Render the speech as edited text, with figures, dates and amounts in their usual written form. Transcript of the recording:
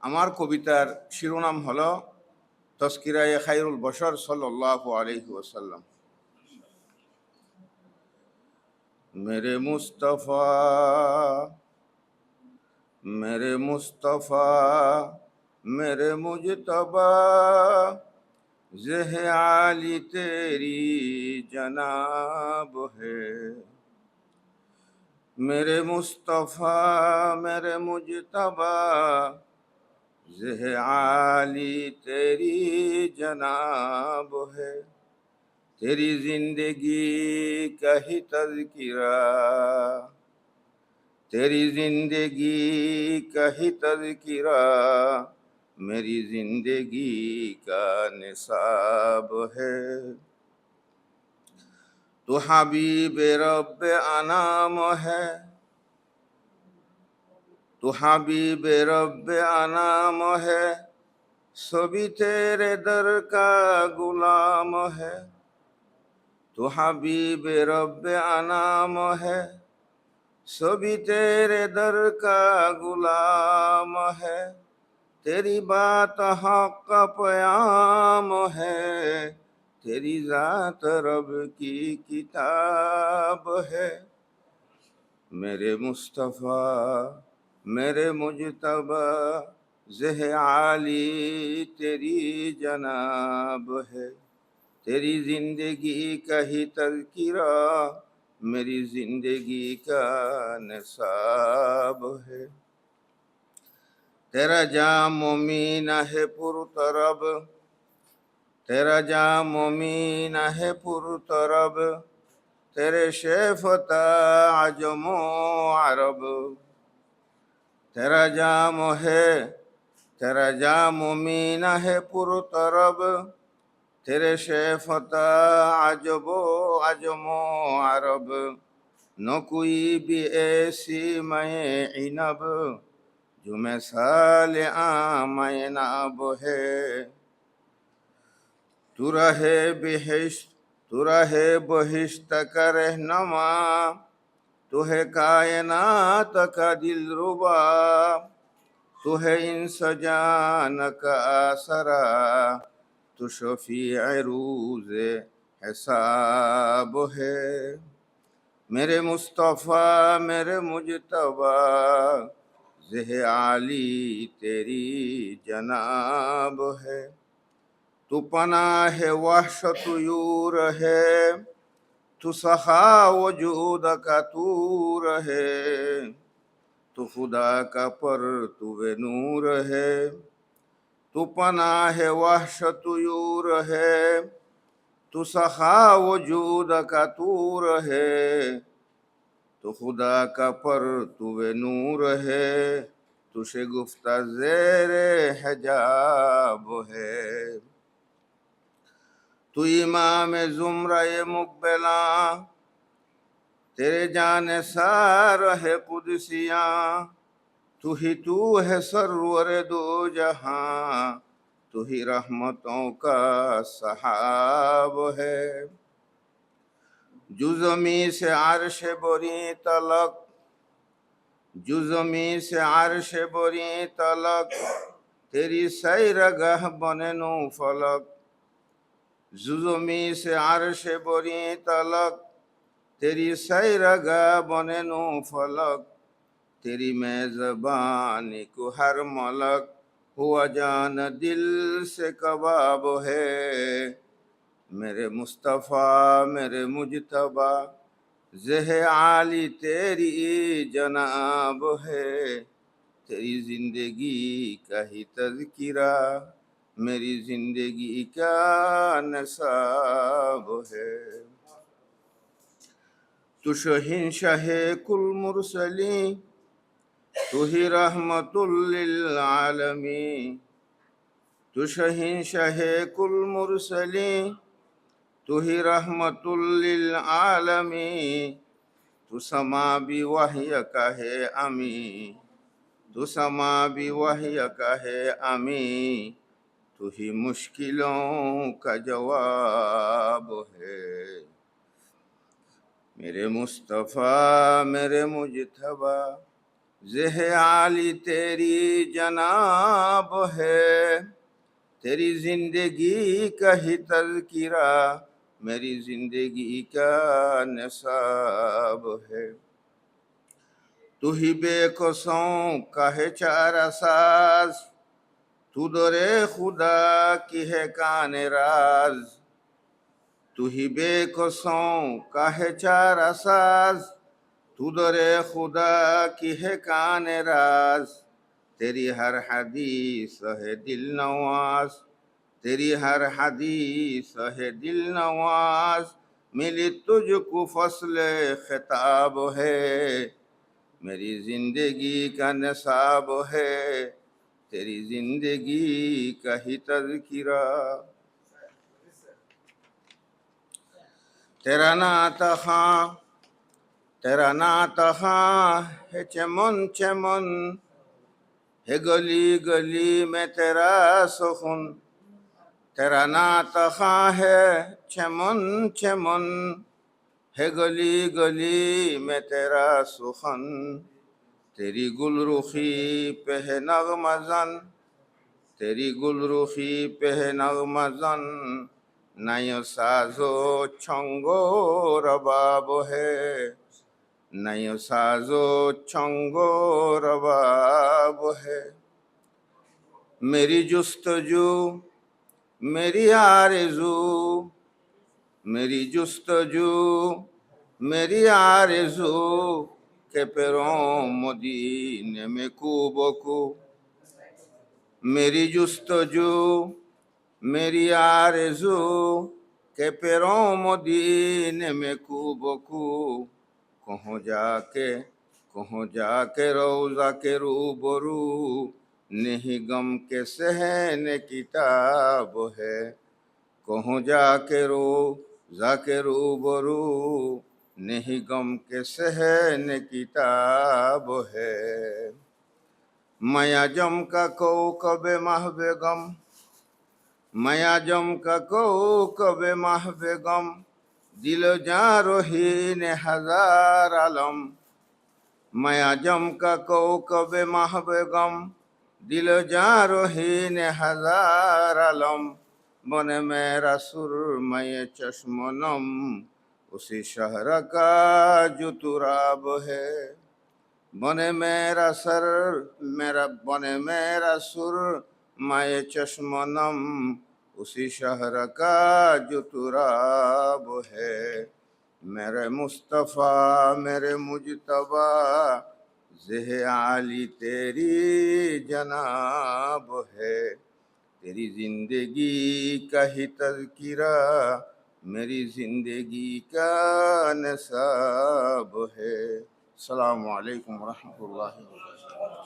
আমার কবিতার শিরোনাম হলো তস্কিরায়ে খায়রুল বশর সাল্লাল্লাহু আলাইহি ওয়াসাল্লাম। মেরে মুস্তফা, मेरे मुस्तफ़ा, मेरे मुजतबा, ज़ह आली तेरी जनाब है। मेरे मुस्तफ़ा, मेरे मुजतबा, ज़ह आली तेरी जनाब है। तेरी जिंदगी का ही तज़किरा, तेरी जिंदगी का ही तज़किरा मेरी जिंदगी का निसाब है। तू हबीब रब अनाम है, तू हबीब रब अनाम है, सभी तेरे दर का गुलाम है। तू हबीब रब अनाम है, सभी तेरे दर का गुलाम है। तेरी बात हक़ का प्याम है, तेरी ज़ात रब की किताब है। मेरे मुस्तफ़ा, मेरे मुजतबा, ज़ह आली तेरी जनाब है। तेरी जिंदगी का ही तज़किरा मेरी जिंदगी का निसाब है। तेरा जाम मोमीना है पुरतरब, तेरा जाम मोमीना है पुरतरब, तेरे शेफता अजमो अरब। तेरा जाम है, तेरा जाम मोमीना है पुरतरब, तेरे शेफता अजबो अजमो अरब। न कोई भी ऐसी मैं इनब जो मैं साल आमय नाब है। तू रहे बिहिश्त, तू रहे बहिश्त का रहनुमा, तू है कायनात का दिलरुबा, तू है इंस जान का आसरा, तू शफीअ रोज़े हिसाब है। मेरे मुस्तफ़ा, मेरे मुजतबा, ज़ह आली तेरी जनाब है। तू पनाह वहशत यूर है, तू सखा वजूद का तूर है, तू खुदा का परतुवे नूर है। तू पनाह वहशत यूर है, तू सखा वजूद का तूर है, तो खुदा का परतुवे नूर है, तू शगुफ्ता ज़ेरे हिजाब है। तू इमाम ज़ुमरा मुक़बिला, तेरे जाने सार है कुदसिया, तू है सरवर दो जहां, तू ही रहमतों का सहाब है। जुज़मी से अर्श बरी तलक, जुज़मी से अर्श बरी तलक, तेरी सैरगाह बने नो फलक। जुज़मी से अर्श बरी तलक, तेरी सैरगाह बने नो फलक। तेरी मेज़बानी को हर मलक हुआ जान दिल से कबाब है। मेरे मुस्तफ़ा, मेरे मुजतबा, ज़ह आली तेरी जनाब है। तेरी जिंदगी का ही तज़किरा मेरी जिंदगी का नसाब है। तू शहंशाह कुल मुरसलीन, तू ही रहमतुल लिल आलमीन। तू शहंशाह कुल मुरसलीन, तू ही रहमतुल लिल आलमीन। तू समा भी वह्य का है अमी, तू समा भी वह्य का है अमी, तू ही मुश्किलों का जवाब है। मेरे मुस्तफ़ा, मेरे मुजतबा, ज़ह आली तेरी जनाब है, तेरी जिंदगी का ही तज़किरा मेरी जिंदगी का नसाब है। तू ही बेकसों का है चारा साज, तू दरे खुदा की है कान राज। तू ही बेकसों का है चारा साज, तू दरे खुदा की है कान राज। तेरी हर हदीस है दिल नवाज, तेरी हर हदीस है दिल नवाज। मिली तुझको फसल खिताब है, मेरी जिंदगी का नसाब है, तेरी जिंदगी का ही तज़किरा। तेरा नाता खां, तेरा नाता खां है चमन चमन, है गली गली में तेरा सुखन। तेरा नाता खां है चमन चमन, है गली गली में तेरा सुखन। तेरी गुलरुखी पे है नगमज़न, तेरी गुलरुखी पे है नगमज़न। नयो साजो छंगो रबाब है, नयो साजो छंगो रबाब है। मेरी जुस्तजू मेरी आरज़ू, मेरी जुस्तजू मेरी आरज़ू के पैरों मदीने में कूबकू। मेरी जुस्तजू मेरी आरज़ू के पैरों मदीने में कूबकू। कहों जाके रोज़ा के रूबरू, नहीं गम के सहन किताब है। कहों जाके रोज़ा के रूबरू, नहीं गम के सहन किताब है। मया जम का कौकब महवे गम, मया जम का कौकब महवे गम। दिल जारोहीन हजार आलम, मया जम का कौकब महवे गम। दिल जारोहीन हजार आलम। बन मेरा सुरमय चश्मनम, उसी शहर का जो तुराब है। बने मेरा सर बने मेरा सुर माए चश्मनम, उसी शहर का जो तुराब है। मेरे मुस्तफ़ा मेरे मुजतबा, ज़ह आली तेरी जनाब है। तेरी जिंदगी का ही तज़किरा मेरी जिंदगी का नसाब है। अस्सलामु अलैकुम व रहमतुल्लाहि व बरकातुहू।